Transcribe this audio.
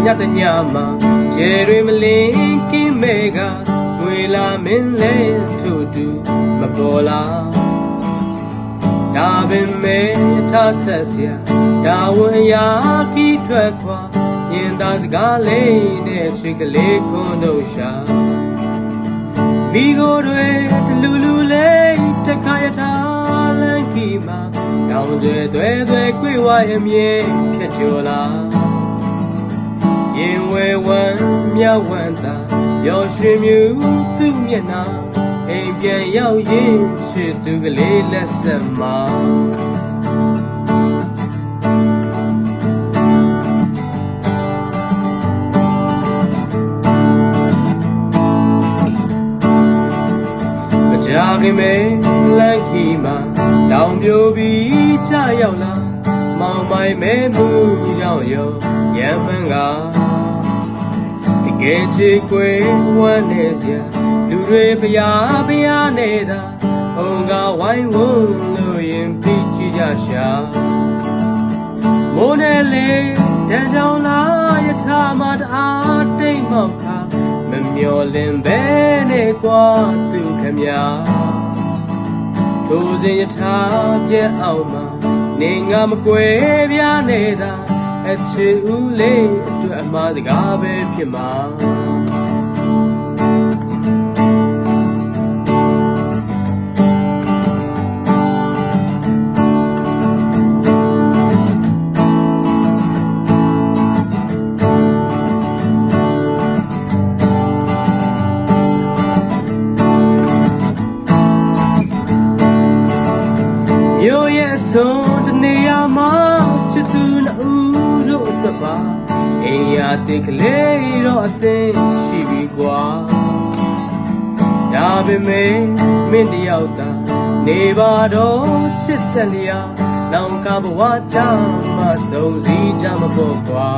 ညတညမှာကျဲတွေမလင်းကင်းမဲ့ကငွေလာမင်းလဲထို့တူမပေါ်လာဒါပင်မဲ့ထားဆက်စရာဒါဝန်အရာပြီးထွက်ခွာညင်သာစကားလေးနဲ့ချွေကလေးခွန်းတို့ရှာမိကိုယ်တွေလူလူလေးတခါရထားလမ်းခီမှာတောင်ကျွဲသွဲသွဲကွေဝရမြဲဖြတ်ကျော်လာရင်ဝဲဝမ်းမြဝမ်းသာရောရွှင်မြူသူ့မျက်နှာအိမ်ပြန်ရောက်ရင်ရှစ်သူကလေးလက်ဆက်မှာကြာခင်မဲ့လမ်းခီမှာတောင်ပြိုပြီးကြရောက်လာမောင်မိုင်မဲမှုရောက်ရောရမ်းမှန်းကတကယ်ချစ်ကွယ်ဝမ်းနေစရာလူတွေဖျားနေတာဘုံကဝိုင်းဝန်းလို့ရင်ပြီးကြည့်ကြရှာမိုးနဲ့လေတန်ကြောင်လာယထာမတအားတိတ်မောက်ခါမမျော်လင့်ပဲနဲ့ကွာသူခမညာထိုစဉ်ယထာပြဲအောင်မှာနေငါမကွယ်ပြားနေတာအချစ်ဦးလေးအတွက်အမှားစကားပဲဖြစ်မှာမြို့ရဲ့ဆုံးတနေရာမှာချစ်သူနှစ်ဦးတို့အတွက်ပါအိမ်ရာတစ်ကလေးတော့အသိရှိပြီကွာဒါပေမဲ့မင်းတယောက်သာနေပါတော့ချစ်တဲ့လျာနောင်ကဘဝချမ်းမဆုံးစည်းကြမဖို့ကွာ